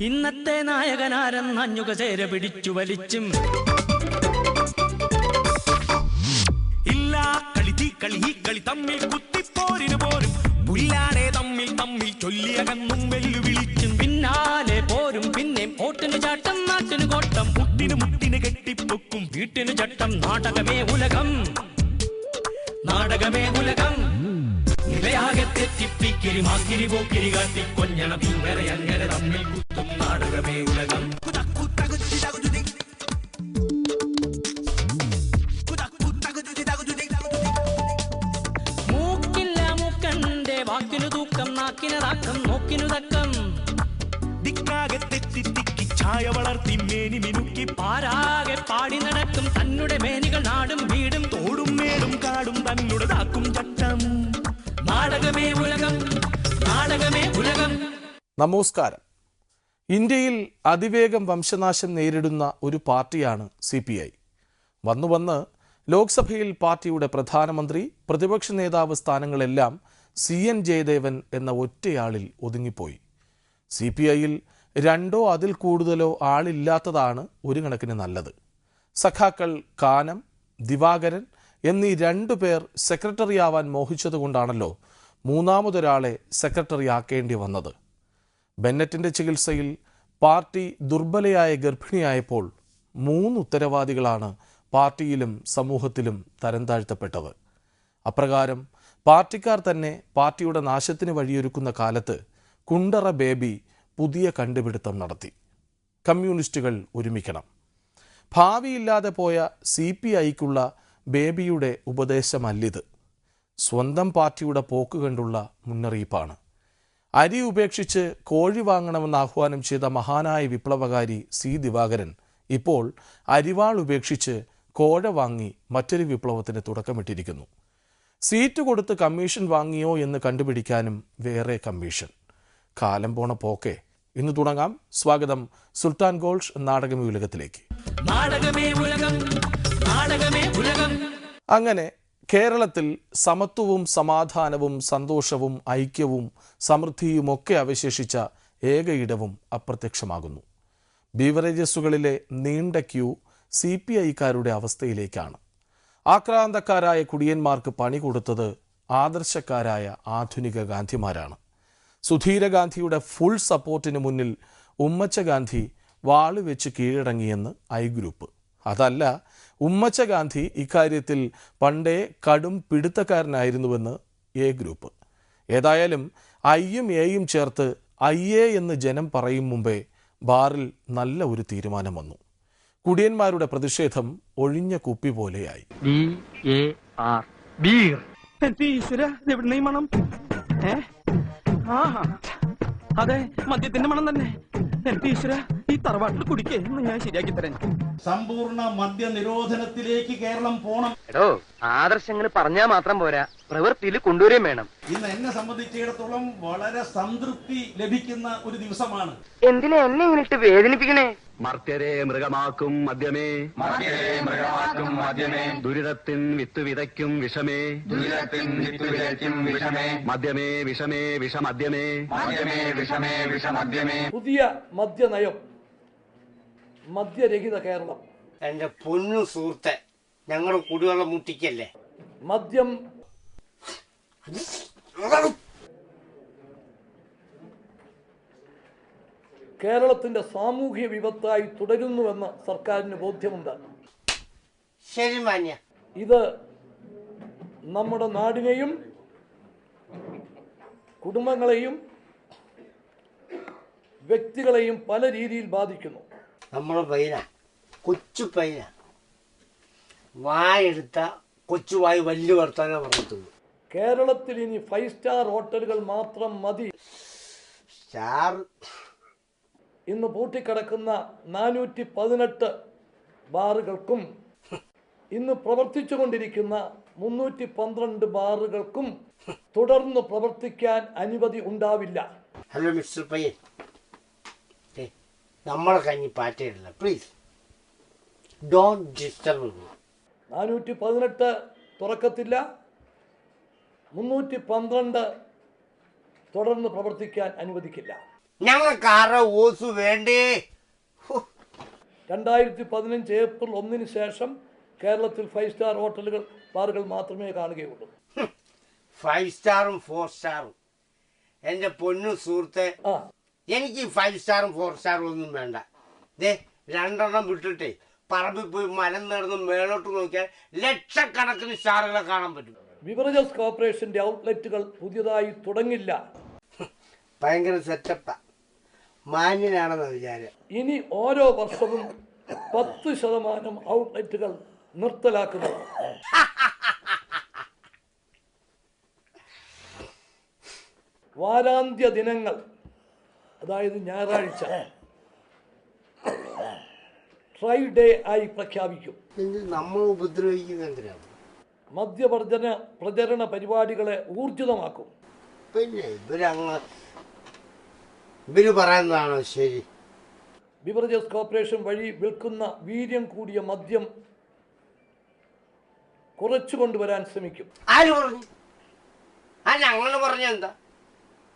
ഇന്നത്തെ നായകനാരെന്നഞ്ഞുക ചേര പിടിച്ചു വലിച്ചും ഇല്ല കളി തമ്മിൽ കുത്തിപ്പോരിന് പോരും പുല്ലാടെ തമ്മിൽ ചൊല്ലിയകന്നും വെല്ലുവിളിച്ചും പിന്നാലെ പോരും പിന്നെയും ഓട്ടിന് ചാട്ടം നാട്ടിന് കോട്ടം മുട്ടിന് കെട്ടിപ്പൊക്കും വീട്ടിന് ചട്ടം നാടകമേ ഉലകം നിലയാകെ തെറ്റിപ്പിക്കിരി മാക്കിരി പോക്കിരി കാട്ടി കൊഞ്ഞണ തീവരെ അങ്ങനെ തമ്മിൽ കുത്തും നാടകമേ ഉലകം വാക്കിനു തൂക്കം നാക്കിനതാക്കം നോക്കിനു തക്കം ദിക്കാകെ തെറ്റി ചായ വളർത്തി മേനി മിനുക്കി പാരാകെ പാടി നടക്കും തന്നുടെ മേനികൾ നാടും വീടും തോടും മേടും കാടും തന്നുടേതാക്കും ചട്ടം നാടകമേ ഉലകം. നമസ്കാരം. ഇന്ത്യയിൽ അതിവേഗം വംശനാശം നേരിടുന്ന ഒരു പാർട്ടിയാണ് CPI. വന്ന് ലോക്സഭയിൽ പാർട്ടിയുടെ പ്രധാനമന്ത്രി പ്രതിപക്ഷ നേതാവ് സ്ഥാനങ്ങളെല്ലാം CN ജയദേവൻ എന്ന ഒറ്റയാളിൽ ഒതുങ്ങിപ്പോയി. CPIയിൽ രണ്ടോ അതിൽ കൂടുതലോ ആളില്ലാത്തതാണ് ഒരു കണക്കിന് നല്ലത്. സഖാക്കൾ കാനം, ദിവാകരൻ എന്നീ 2 പേർ സെക്രട്ടറി ആവാൻ മോഹിച്ചതുകൊണ്ടാണല്ലോ മൂന്നാമതൊരാളെ സെക്രട്ടറി ആക്കേണ്ടി വന്നത്. ബെന്നറ്റിൻ്റെ ചികിത്സയിൽ പാർട്ടി ദുർബലയായ ഗർഭിണിയായപ്പോൾ 3 ഉത്തരവാദികളാണ് പാർട്ടിയിലും സമൂഹത്തിലും തരം താഴ്ത്തപ്പെട്ടത്. അപ്രകാരം പാർട്ടിക്കാർ തന്നെ പാർട്ടിയുടെ നാശത്തിന് വഴിയൊരുക്കുന്ന കാലത്ത് കുണ്ടറ ബേബി പുതിയ കണ്ടുപിടുത്തം നടത്തി. കമ്മ്യൂണിസ്റ്റുകൾ ഒരുമിക്കണം. ഭാവിയില്ലാതെ പോയ CPIക്കുള്ള ബേബിയുടെ ഉപദേശമല്ലിത്. സ്വന്തം പാർട്ടിയുടെ പോക്ക് കണ്ടുള്ള മുന്നറിയിപ്പാണ്. അരി ഉപേക്ഷിച്ച് കോഴി വാങ്ങണമെന്ന് ആഹ്വാനം ചെയ്ത മഹാനായ വിപ്ലവകാരി ദിവാകരൻ ഇപ്പോൾ അരിവാൾ ഉപേക്ഷിച്ച് കോഴ വാങ്ങി മറ്റൊരു വിപ്ലവത്തിന് തുടക്കമിട്ടിരിക്കുന്നു. സീറ്റ് കൊടുത്ത് കമ്മീഷൻ വാങ്ങിയോ എന്ന് കണ്ടുപിടിക്കാനും വേറെ കമ്മീഷൻ. കാലം പോണ പോക്കെ. ഇന്ന് തുടങ്ങാം. സ്വാഗതം സുൽത്താൻ ഗോൾഡ് നാടകമേ ഉലകത്തിലേക്ക്. അങ്ങനെ കേരളത്തിൽ സമത്വവും സമാധാനവും സന്തോഷവും ഐക്യവും സമൃദ്ധിയുമൊക്കെ അവശേഷിച്ച ഏകയിടവും അപ്രത്യക്ഷമാകുന്നു. ബീവറേജസുകളിലെ നീണ്ട ക്യൂ CPIക്കാരുടെ അവസ്ഥയിലേക്കാണ്. ആക്രാന്തക്കാരായ കുടിയന്മാർക്ക് പണി കൊടുത്തത് ആദർശക്കാരായ ആധുനിക ഗാന്ധിമാരാണ്. സുധീര ഗാന്ധിയുടെ ഫുൾ സപ്പോർട്ടിന് മുന്നിൽ ഉമ്മച്ച ഗാന്ധി വാളുവെച്ച് കീഴടങ്ങിയെന്ന് I ഗ്രൂപ്പ്. അതല്ല, ഉമ്മച്ച ഗാന്ധി ഇക്കാര്യത്തിൽ പണ്ടേ കടും പിടുത്തക്കാരനായിരുന്നുവെന്ന് A ഗ്രൂപ്പ്. ഏതായാലും Iയും Aയും ചേർത്ത് IA എന്ന് ജനം പറയും മുമ്പേ ബാറിൽ നല്ല ഒരു തീരുമാനം വന്നു. കുടിയന്മാരുടെ പ്രതിഷേധം ഒഴിഞ്ഞ കുപ്പി പോലെയായി. അതെ, മദ്യത്തിന്റെ മണം തന്നെ. ഈ തറവാട്ടിൽ കുടിക്കേ ഞാൻ ശരിയാക്കി തരാൻ. സമ്പൂർണ്ണ മദ്യ നിരോധനത്തിലേക്ക് കേരളം പോണം. ആദർശങ്ങൾ പറഞ്ഞാൽ മാത്രം പോരാ, പ്രവൃത്തിയിൽ കൊണ്ടുവരികയും വേണം. ഇന്ന് എന്നെ സംബന്ധിച്ചിടത്തോളം വളരെ സംതൃപ്തി ലഭിക്കുന്ന ഒരു ദിവസമാണ്. എന്തിനാ എന്നെ ഇങ്ങനിട്ട് വേദനിപ്പിക്കണേ? മർത്യരെ മൃഗമാക്കും മദ്യമേ, ദുരിതത്തിൻ വിത്ത് വിതയ്ക്കും വിഷമേ, മദ്യമേ വിഷമേ വിഷമദ്യമേ. പുതിയ മദ്യനയം, മദ്യരഹിത കേരളം. എന്റെ പൊന്നു സുഹൃത്തെ, ഞങ്ങളുടെ കുടിവെള്ളം മുട്ടിക്കല്ലേ. മദ്യം കേരളത്തിന്റെ സാമൂഹ്യ വിപത്തായി തുടരുന്നുവെന്ന് സർക്കാരിന് ബോധ്യമുണ്ട്. ശരി മാന്യ, ഇത് നമ്മുടെ നാടിനെയും കുടുംബങ്ങളെയും വ്യക്തികളെയും പല രീതിയിൽ ബാധിക്കുന്നു. നമ്മുടെ പൈന കൊച്ചു പൈന വായെടുത്ത കൊച്ചുവായി വലിയ വർത്താനം പറഞ്ഞിട്ടുള്ളൂ. കേരളത്തിൽ ഇനി 5 സ്റ്റാർ ഹോട്ടലുകൾ മാത്രം മതി. സ്റ്റാർ ഇന്ന് പൂട്ടിക്കിടക്കുന്ന 418 ബാറുകൾക്കും ഇന്ന് പ്രവർത്തിച്ചുകൊണ്ടിരിക്കുന്ന 312 ബാറുകൾക്കും തുടർന്ന് പ്രവർത്തിക്കാൻ അനുമതി ഉണ്ടാവില്ല. ഹലോ മിസ്റ്റർ പയ്യൻ, നമ്മളെ കഞ്ഞി പാറ്റയില്ല, പ്ലീസ് ഡോണ്ട് ഡിസ്റ്റർബ്. 418 തുറക്കത്തില്ല, 312 തുടർന്ന് പ്രവർത്തിക്കാൻ അനുവദിക്കില്ല. ഞങ്ങൾക്ക് ആരുടെ ഓസ് വേണ്ടേ? 2015 ഏപ്രിൽ 1 ശേഷം കേരളത്തിൽ 5 സ്റ്റാർ ഹോട്ടലുകൾ ബാറുകൾ മാത്രമേ കാണുകയുള്ളൂ. 5 സ്റ്റാറും 4 സ്റ്റാറും എൻ്റെ പൊന്നു സുഹൃത്തെ, എനിക്ക് 5 സ്റ്റാറും 4 സ്റ്റാറും ഒന്നും വേണ്ട. ദേ 2 വിട്ടിട്ടേ പറമ്പിൽ പോയി മരം നേർന്ന് മേലോട്ട് നോക്കിയാൽ ലക്ഷക്കണക്കിന് സ്റ്റാറുകളെ കാണാൻ പറ്റും. ബിവറേജസ് കോർപ്പറേഷന്റെ ഔട്ട്ലെറ്റുകൾ പുതിയതായി തുടങ്ങില്ല. ഭയങ്കര സെറ്റപ്പാ, മാന്യനാണെന്ന വിചാരം. ഇനി ഓരോ വർഷവും 10% ഔട്ട്ലെറ്റുകൾ നിർത്തലാക്കുന്നത്. വാരാന്ത്യ ദിനങ്ങൾ, അതായത് ഞായറാഴ്ച ട്രൈ ഡേ ആയി പ്രഖ്യാപിക്കും. നമ്മൾ ഉപദ്രവിക്കുന്ന എന്തിനാണ്? പ്രചരണ പരിപാടികളെ ഊർജിതമാക്കും. പിന്നെ ഇവര് പറയുന്നതാണോ ശരി? ബിവറേജസ് കോർപ്പറേഷൻ വഴി വിൽക്കുന്ന വീര്യം കൂടിയ മദ്യം കുറച്ചു കൊണ്ടുവരാൻ ശ്രമിക്കും. ആര് പറഞ്ഞു? അല്ല, അങ്ങനെ പറഞ്ഞ എന്താ?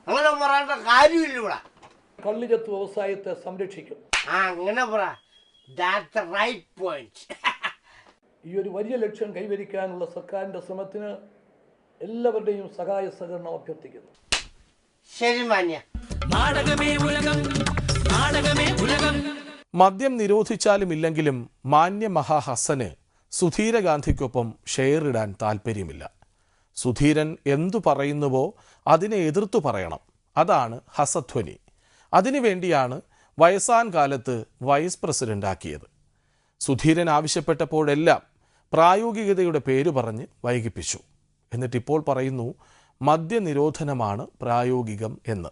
അങ്ങനെ പറയേണ്ട കാര്യമില്ല ഇവിടെ. കള്ളിജത്ത് വ്യവസായത്തെ സംരക്ഷിക്കും. അങ്ങനെ പറ. That's the right point. ഈ ഒരു വലിയ ലക്ഷ്യം കൈവരിക്കാനുള്ള സർക്കാരിന്റെ ശ്രമത്തിന് എല്ലാവരുടെയും സഹായ സഹകരണം അഭ്യർത്ഥിക്കുന്നു. ശരി മാന്യ. മദ്യം നിരോധിച്ചാലും ഇല്ലെങ്കിലും മാന്യ മഹാഹസന് സുധീര ഗാന്ധിക്കൊപ്പം ഷെയർ ഇടാൻ താല്പര്യമില്ല. സുധീരൻ എന്തു പറയുന്നുവോ അതിനെ എതിർത്തു പറയണം. അതാണ് ഹസധ്വനി. അതിനുവേണ്ടിയാണ് വയസ്സാൻ കാലത്ത് വൈസ് പ്രസിഡന്റാക്കിയത്. സുധീരൻ ആവശ്യപ്പെട്ടപ്പോഴെല്ലാം പ്രായോഗികതയുടെ പേര് പറഞ്ഞ് വൈകിപ്പിച്ചു. എന്നിട്ടിപ്പോൾ പറയുന്നു മദ്യനിരോധനമാണ് പ്രായോഗികം എന്ന്.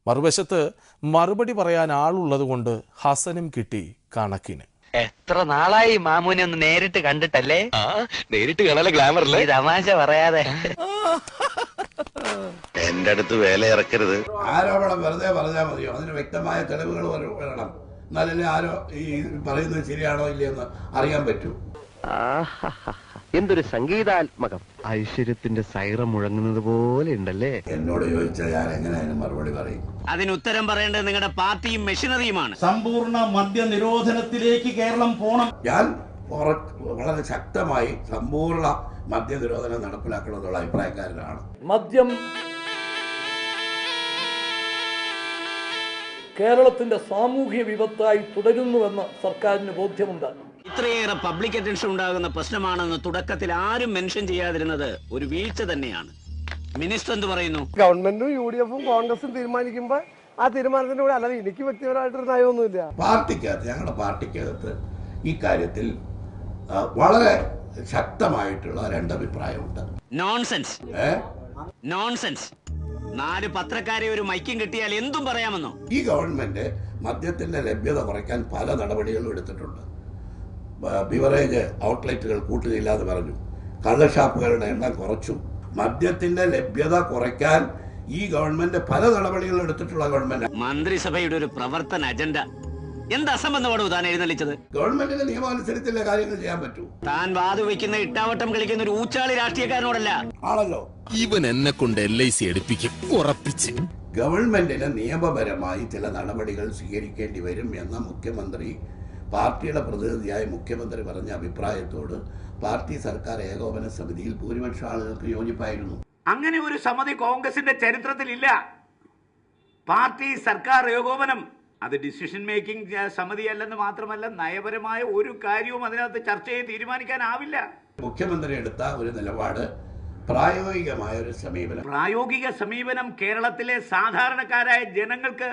മറുവശത്ത് മറുപടി പറയാൻ ആളുള്ളതുകൊണ്ട് ഹസനും കിട്ടി കണക്കിന്. എത്ര നാളായി മാമൂനെ ഒന്ന് നേരിട്ട് കണ്ടിട്ടല്ലേ? നേരിട്ട് കാണാൻ ഗ്ലാമറല്ലേ? തമാശ പറയാതെ. എന്റെ അടുത്ത് വേല ഇറക്കരുത്. ആരോപണം വെറുതെ പറഞ്ഞാൽ മതിയോ? അതിന് വ്യക്തമായ തെളിവുകൾ വേണം. എന്നാലല്ലേ ആരോ ഈ പറയുന്നത് ശരിയാണോ ഇല്ലയെന്ന് അറിയാൻ പറ്റൂ. എന്തൊരു സംഗീതാത്മകം. ഐശ്വര്യത്തിന്റെ സൈറം മുഴങ്ങുന്നത് പോലെ ഉണ്ടല്ലേ? എന്നോട് ചോദിച്ചാൽ ഞാൻ എങ്ങനെയായാലും മറുപടി പറയും. അതിന് ഉത്തരം പറയേണ്ടത് നിങ്ങളുടെ പാർട്ടിയും മെഷീനറിയുമാണ്. സമ്പൂർണ്ണ മദ്യ നിരോധനത്തിലേക്ക് കേരളം പോണം. ഞാൻ വളരെ ശക്തമായി സമ്പൂർണ്ണ മദ്യനിരോധനം നടപ്പിലാക്കണമെന്നുള്ള അഭിപ്രായക്കാരനാണ്. മദ്യം കേരളത്തിന്റെ സാമൂഹ്യ വിപത്തായി തുടരുന്നുവെന്ന് സർക്കാരിന് ബോധ്യമുണ്ട്. ഇത്രയേറെ പബ്ലിക് അറ്റൻഷൻ ഉണ്ടാകുന്ന പ്രശ്നമാണെന്ന് തുടക്കത്തിൽ ആരും മെൻഷൻ ചെയ്യാതിരുന്നത് ഒരു വീഴ്ച തന്നെയാണ്. മിനിസ്റ്റർ എന്ത് പറയുന്നു? ഗവൺമെന്റും UDF-ഉം കോൺഗ്രസും തീരുമാനിക്കുമ്പോൾ ആ തീരുമാനത്തിന്റെ കൂടെ, അല്ലാതെ എനിക്ക് വ്യക്തിപരമായിട്ടൊരു നയമൊന്നുമില്ല. പാർട്ടിക്കകത്ത്, ഞങ്ങളുടെ പാർട്ടിക്കകത്ത് ഈ കാര്യത്തിൽ വളരെ ശക്തമായിട്ടുള്ള രണ്ടഭിപ്രായമുണ്ട്. നോൺസെൻസ്. നോൺസെൻസ്. 4 പത്രക്കാരെ ഒരു മൈക്കും കിട്ടിയാൽ എന്തും പറയാമെന്നോ? ഈ ഗവൺമെന്റ് മദ്യത്തിന്റെ ലഭ്യത കുറയ്ക്കാൻ പല നടപടികളും എടുത്തിട്ടുണ്ട്. ബിവറേജ് ഔട്ട്ലെറ്റുകൾ കൂട്ടുകയില്ല എന്ന് പറഞ്ഞു. കള്ളുഷാപ്പുകളുടെ എണ്ണം കുറച്ചു. മദ്യത്തിന്റെ ലഭ്യത കുറയ്ക്കാൻ ഈ ഗവൺമെന്റ് പല നടപടികളും എടുത്തിട്ടുള്ള ഗവൺമെന്റ്. മന്ത്രിസഭയുടെ ഒരു പ്രവർത്തന അജണ്ട എന്ത് അസംബന്ധമാണോ താൻ എഴുന്നള്ളിച്ചത്? ഗവൺമെന്റിന്റെ നിയമമനുസരിച്ചുള്ള കാര്യങ്ങൾ ചെയ്യാൻ പറ്റൂ. താൻ വാതുവയ്ക്കുന്ന ഇട്ടാവട്ടം കളിക്കുന്ന ഒരു ഊച്ചാളി രാഷ്ട്രീയക്കാരനോടല്ല. ആണല്ലോ. ഇവൻ എന്നെ കൊണ്ട് LIC എടുപ്പിക്കും, ഉറപ്പിച്ച്. ഗവൺമെന്റിന് നിയമപരമായി ചില നടപടികൾ സ്വീകരിക്കേണ്ടി വരും എന്ന മുഖ്യമന്ത്രി, പാർട്ടിയുടെ പ്രതിനിധിയായ മുഖ്യമന്ത്രി പറഞ്ഞ അഭിപ്രായത്തോട് പാർട്ടി സർക്കാർ ഏകോപന സമിതിയിൽ ഭൂരിപക്ഷം ആളുകൾക്ക് യോജിപ്പായിരുന്നു. അങ്ങനെ ഒരു സമിതി കോൺഗ്രസിന്റെ ചരിത്രത്തിലില്ല. പാർട്ടി സർക്കാർ ഏകോപനം അത് ഡിസിഷൻ മേക്കിംഗ് സമിതിയല്ലെന്ന് മാത്രമല്ല, നയപരമായ ഒരു കാര്യവും അതിനകത്ത് ചർച്ച ചെയ്ത് തീരുമാനിക്കാനാവില്ല. മുഖ്യമന്ത്രി എടുത്ത ഒരു നിലപാട് പ്രായോഗികമായ ഒരു സമീപനം. പ്രായോഗിക സമീപനം കേരളത്തിലെ സാധാരണക്കാരായ ജനങ്ങൾക്ക്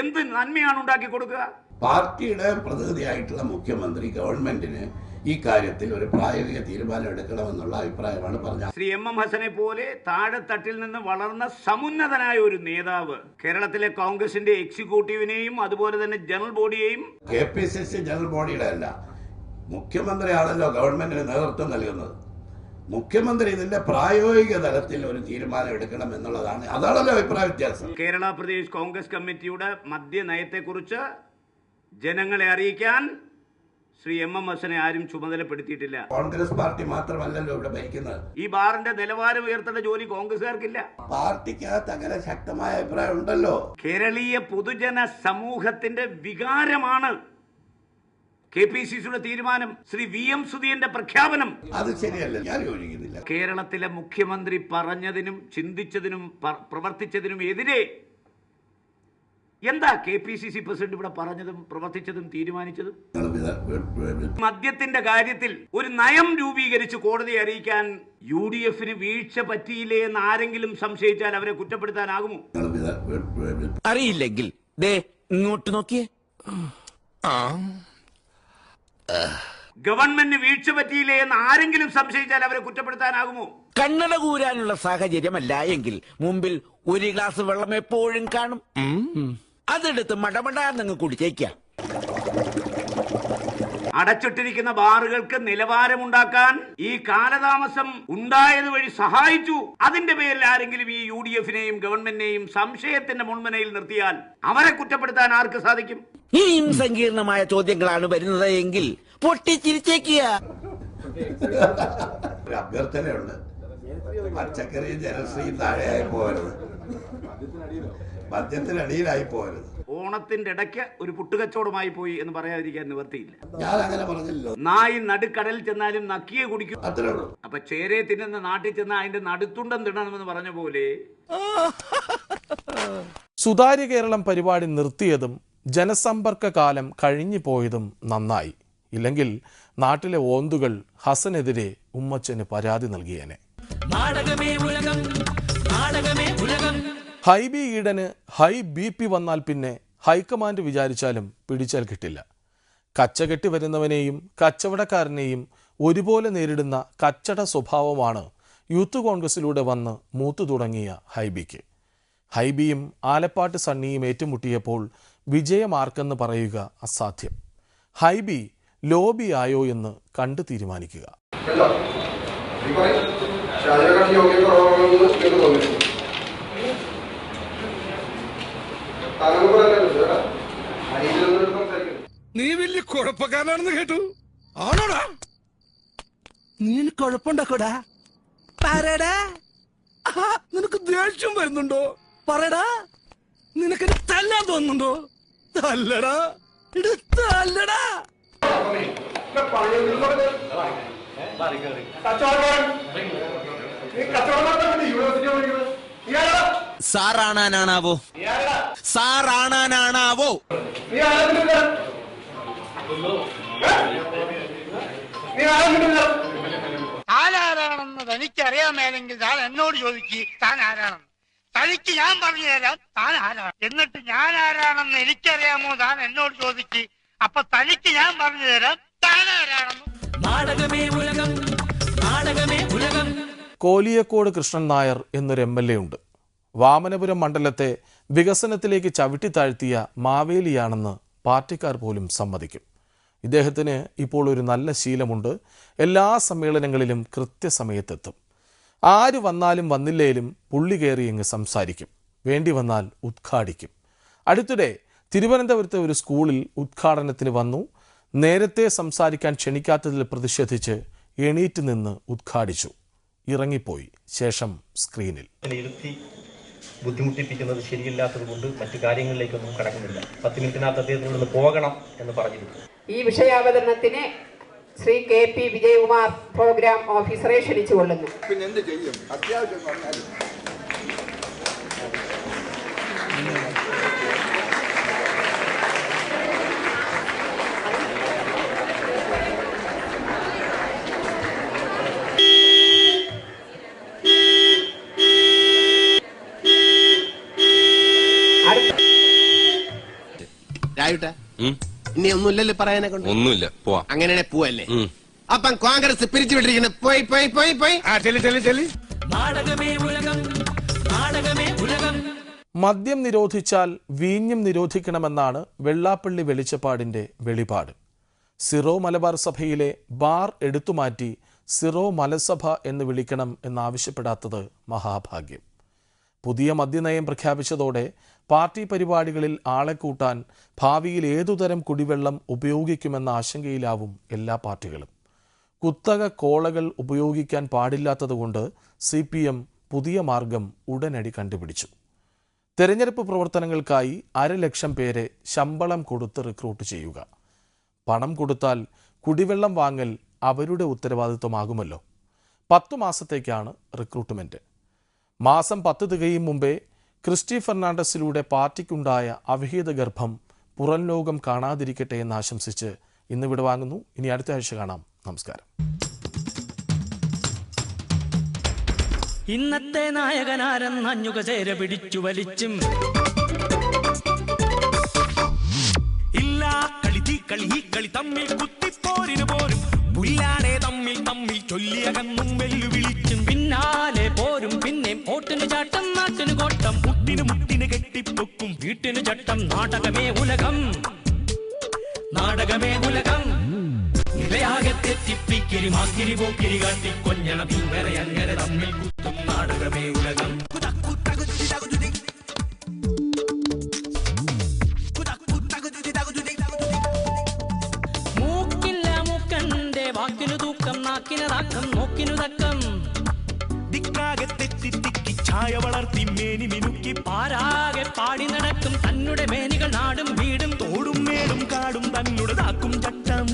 എന്ത് നന്മയാണ് ഉണ്ടാക്കി കൊടുക്കുക? പാർട്ടിയുടെ പ്രതിനിധിയായിട്ടുള്ള മുഖ്യമന്ത്രി ഗവൺമെന്റിന് ഈ കാര്യത്തിൽ ഒരു പ്രായോഗിക തീരുമാനം എടുക്കണമെന്നുള്ള അഭിപ്രായമാണ് പറഞ്ഞത്. ശ്രീ MM ഹസനെ പോലെ താഴെത്തട്ടിൽ നിന്ന് വളർന്ന സമുന്നതനായ ഒരു നേതാവ് കേരളത്തിലെ കോൺഗ്രസിന്റെ എക്സിക്യൂട്ടീവിനെയും അതുപോലെ തന്നെ ജനറൽ ബോഡിയെയും, KPCC ജനറൽ ബോഡിയുടെ അല്ല, മുഖ്യമന്ത്രിയാണല്ലോ ഗവൺമെന്റിന് നേതൃത്വം നൽകുന്നത്. മുഖ്യമന്ത്രി ഇതിന്റെ പ്രായോഗിക തലത്തിൽ ഒരു തീരുമാനം എടുക്കണം എന്നുള്ളതാണ്. അതാണല്ലോ അഭിപ്രായ വ്യത്യാസം. കേരള പ്രദേശ് കോൺഗ്രസ് കമ്മിറ്റിയുടെ മദ്യനയത്തെക്കുറിച്ച് ജനങ്ങളെ അറിയിക്കാൻ ശ്രീ എം ഹസനെ ആരും ചുമതലപ്പെടുത്തിയിട്ടില്ല. കോൺഗ്രസ് പാർട്ടി മാത്രമല്ലല്ലോ ഇവിടെ ഭരിക്കുന്നത്. ഈ ബാറിന്റെ നിലവാരം ഉയർത്തേണ്ട ജോലി കോൺഗ്രസുകാർക്കില്ല. പാർട്ടിക്കകത്ത് അങ്ങനെ ശക്തമായ അഭിപ്രായം ഉണ്ടല്ലോ. കേരളീയ പൊതുജന സമൂഹത്തിന്റെ വികാരമാണ് KPCCയുടെ തീരുമാനം, ശ്രീ VM സുധീരന്റെ പ്രഖ്യാപനം. അത് ശരിയല്ല, ഞാൻ യോജിക്കുന്നില്ല. കേരളത്തിലെ മുഖ്യമന്ത്രി പറഞ്ഞതിനും ചിന്തിച്ചതിനും പ്രവർത്തിച്ചതിനും എതിരെ എന്താ KPCC പ്രസിഡന്റ് ഇവിടെ പറഞ്ഞതും പ്രവർത്തിച്ചതും തീരുമാനിച്ചതും? മദ്യത്തിന്റെ കാര്യത്തിൽ ഒരു നയം രൂപീകരിച്ച് കോടതിയെ അറിയിക്കാൻ UDFന് വീഴ്ച പറ്റിയില്ലേ എന്ന് ആരെങ്കിലും സംശയിച്ചാൽ അവരെ കുറ്റപ്പെടുത്താനാകുമോ? അറിയില്ലെങ്കിൽ ഇങ്ങോട്ട് നോക്കിയേ. ഗവൺമെന്റിന് വീഴ്ച പറ്റിയില്ലേ എന്ന് ആരെങ്കിലും സംശയിച്ചാൽ അവരെ കുറ്റപ്പെടുത്താനാകുമോ? കണ്ണട കൂരാനുള്ള സാഹചര്യമല്ല എങ്കിൽ മുമ്പിൽ ഒരു ഗ്ലാസ് വെള്ളം എപ്പോഴും കാണും. അതെടുത്ത് മടമടാന്നങ്ങ് കുടിച്ചേക്കാം. അടച്ചിട്ടിരിക്കുന്ന ബാറുകൾക്ക് നിലവാരമുണ്ടാക്കാൻ ഈ കാലതാമസം ഉണ്ടായത് വഴി സഹായിച്ചു. അതിന്റെ പേരിൽ ആരെങ്കിലും ഈ UDFനെയും ഗവൺമെന്റിനെയും സംശയത്തിന്റെ മുൻമനയിൽ നിർത്തിയാൽ അവരെ കുറ്റപ്പെടുത്താൻ ആർക്ക് സാധിക്കും? ഇനിയും സങ്കീർണമായ ചോദ്യങ്ങളാണ് വരുന്നത് എങ്കിൽ പൊട്ടിച്ചിരിച്ചേക്കുക. ഒരു അഭ്യർത്ഥനയുണ്ട്, പച്ചക്കറി ജനശ്രീ താഴെയായി പോകരുത്, മദ്യത്തിനടിയിലായി പോകരുത്. ഓണത്തിന്റെ ഇടയ്ക്ക് ഒരു പുട്ടുകച്ചവടമായി പോയി എന്ന് പറയാതിരിക്കാൻ നിവർത്തിയില്ല. ഞാൻ അങ്ങനെ പറഞ്ഞല്ലോ. നായി നടുക്കടലിൽ ചെന്നാലും നക്കിയെ കുടിക്കും, അത്രേ ഉള്ളൂ. അപ്പൊ ചേരയെ തിന്നുന്ന നാട്ടിൽ ചെന്നാൽ അതിന്റെ നടുത്തുണ്ടം തിന്നണമെന്ന് പറഞ്ഞ പോലെ സുതാര്യ കേരളം പരിപാടി നിർത്തിയതും ജനസമ്പർക്ക കാലം കഴിഞ്ഞു പോയതും നന്നായി. ഇല്ലെങ്കിൽ നാട്ടിലെ ഓന്തുകൾ ഹസനെതിരെ ഉമ്മച്ചന് പരാതി നൽകിയേനെ. ഹൈബി ഈഡന് ഹൈ BP വന്നാൽ പിന്നെ ഹൈക്കമാൻഡ് വിചാരിച്ചാലും പിടിച്ചാൽ കിട്ടില്ല. കച്ചകെട്ടി വരുന്നവനെയും കച്ചവടക്കാരനെയും ഒരുപോലെ നേരിടുന്ന കച്ചട സ്വഭാവമാണ് യൂത്ത് കോൺഗ്രസിലൂടെ വന്ന് മൂത്തു തുടങ്ങിയ ഹൈബിക്ക്. ഹൈബിയും ആലപ്പാട്ട് സണ്ണിയും ഏറ്റുമുട്ടിയപ്പോൾ വിജയമാർക്കെന്ന് പറയുക അസാധ്യം. ഹൈബി ലോബി ആയോ എന്ന് കണ്ടു തീരുമാനിക്കുക. നീ വലിയ കുഴപ്പക്കാരനാണെന്ന് കേട്ടു. ആണോടാ? നീ കുഴപ്പമുണ്ടാക്കോടാ? പറയടാ. നിനക്ക് ദേഷ്യം വരുന്നുണ്ടോ? പറയടാ. നിനക്ക് തല്ലാൻ തോന്നുന്നുണ്ടോ? തല്ലടാ, തല്ലടാ. സാറാണാനാണാവോ? സാറാണാനാണാവോ? താനാരാണെന്ന് തനിക്കറിയാമേലെങ്കിൽ താൻ എന്നോട് ചോദിക്ക് താൻ ആരാണെന്ന്. തനിക്ക് ഞാൻ പറഞ്ഞു തരാം താൻ ആരാണ്. എന്നിട്ട് ഞാൻ ആരാണെന്ന് എനിക്കറിയാമോ താൻ എന്നോട് ചോദിക്ക്. അപ്പൊ തനിക്ക് ഞാൻ പറഞ്ഞു തരാം താൻ ആരാണെന്ന്. കോലിയക്കോട് കൃഷ്ണൻ നായർ എന്നൊരു MLA ഉണ്ട്. വാമനപുരം മണ്ഡലത്തെ വികസനത്തിലേക്ക് ചവിട്ടിത്താഴ്ത്തിയ മാവേലിയാണെന്ന് പാർട്ടിക്കാർ പോലും സമ്മതിക്കും. ഇദ്ദേഹത്തിന് ഇപ്പോൾ ഒരു നല്ല ശീലമുണ്ട്. എല്ലാ സമ്മേളനങ്ങളിലും കൃത്യസമയത്തെത്തും. ആര് വന്നാലും വന്നില്ലേലും പുള്ളി കയറി അങ്ങ് സംസാരിക്കും. വേണ്ടി വന്നാൽ ഉദ്ഘാടിക്കും. അടുത്തിടെ തിരുവനന്തപുരത്തെ ഒരു സ്കൂളിൽ ഉദ്ഘാടനത്തിന് വന്നു. നേരത്തെ സംസാരിക്കാൻ ക്ഷണിക്കാത്തതിൽ പ്രതിഷേധിച്ച് എണീറ്റ് നിന്ന് ഉദ്ഘാടിച്ചു. ഇറങ്ങിപ്പോയി. ശേഷം സ്ക്രീനിൽ ബുദ്ധിമുട്ടിപ്പിക്കുന്നത് ശരിയില്ലാത്തത് കൊണ്ട് മറ്റു കാര്യങ്ങളിലേക്കൊന്നും കടക്കുന്നില്ല. 10 മിനിറ്റിനകത്ത് അദ്ദേഹത്തിനോട് പോകണം എന്ന് പറഞ്ഞിരുന്നു. ഈ വിഷയാവതരണത്തിന് ശ്രീ KP വിജയകുമാർ പ്രോഗ്രാം ഓഫീസറെ ക്ഷണിച്ചുകൊള്ളുന്നു. പിന്നെ എന്ത് ചെയ്യും? അത്യാവശ്യം പറഞ്ഞാലും ഇനി ഒന്നുമില്ലല്ലോ പറയാനെ കൊണ്ട്. ഒന്നുമില്ല, പോവാ. അങ്ങനെ പോവല്ലേ? അപ്പം കോൺഗ്രസ് പിരിച്ചുവിട്ടിരിക്കുന്നത് പോയി പോയി പോയി പോയി. മദ്യം നിരോധിച്ചാൽ വീഞ്ഞും നിരോധിക്കണമെന്നാണ് വെള്ളാപ്പള്ളി വെളിച്ചപ്പാടിന്റെ വെളിപാട്. സിറോ മലബാർ സഭയിലെ ബാർ എടുത്തുമാറ്റി സിറോ മലസഭ എന്ന് വിളിക്കണം എന്നാവശ്യപ്പെടാത്തത് മഹാഭാഗ്യം. പുതിയ മദ്യനയം പ്രഖ്യാപിച്ചതോടെ പാർട്ടി പരിപാടികളിൽ ആളെ കൂട്ടാൻ ഭാവിയിൽ ഏതുതരം കുടിവെള്ളം ഉപയോഗിക്കുമെന്ന ആശങ്കയിലാവും എല്ലാ പാർട്ടികളും. കുത്തക കോളകൾ ഉപയോഗിക്കാൻ പാടില്ലാത്തതുകൊണ്ട് CPM പുതിയ മാർഗം ഉടനടി കണ്ടുപിടിച്ചു. തെരഞ്ഞെടുപ്പ് പ്രവർത്തനങ്ങൾക്കായി 500,000 പേരെ ശമ്പളം കൊടുത്ത് റിക്രൂട്ട് ചെയ്യുക. പണം കൊടുത്താൽ കുടിവെള്ളം വാങ്ങൽ അവരുടെ ഉത്തരവാദിത്വമാകുമല്ലോ. 10 മാസത്തേക്കാണ് റിക്രൂട്ട്മെൻറ്റ്. മാസം 10 തികയും മുമ്പേ ക്രിസ്റ്റി ഫെർണാണ്ടസിലൂടെ പാർട്ടിക്കുണ്ടായ അവിഹിത ഗർഭം പുറം ലോകം കാണാതിരിക്കട്ടെ എന്ന് ആശംസിച്ച് ഇന്ന് വിടവാങ്ങുന്നു. ഇനി അടുത്ത ആഴ്ച കാണാം. നമസ്കാരം. ഇന്നത്തെ നായകനാരെന്നഞ്ഞുക ചേര പിടിച്ചു വലിച്ചും ഇല്ല കളി ഈ കളി തമ്മിൽ കുത്തിപ്പോരിന് പോരും പുല്ലാണേ തമ്മിൽ ചൊല്ലിയകന്നും വെല്ലുവിളിച്ചും പിന്നാലെ പോരും പിന്നെ ഓട്ടിന് ചാട്ടം നാട്ടിന് കോട്ടം മുട്ടിന് കെട്ടിപ്പൊക്കും വീട്ടിന് ചട്ടം നാടകമേ ഉലകം നിലയാകെ തെറ്റിപ്പിക്കിരി മാക്കിരി പോക്കിരി കാട്ടി കൊഞ്ഞണം ഇങ്ങനെ അങ്ങനെ തമ്മിൽ കുത്തും നാടകമേ ഉലകം. മൂക്കില്ല മൂക്കന്റെ വാക്കിനു തൂക്കം നാക്കിന് താക്കം നോക്കിനു തക്കം ദിക്കാകെ തെറ്റി ഛായ വളർത്തി മേനി മിനുക്കി പാരാകെ പാടി നടക്കും തന്നുടെ മേനികൾ നാടും വീടും തോടും മേടും കാടും തന്നുടേതാക്കും ചട്ടം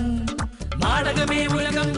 നാടകമേ ഉലകം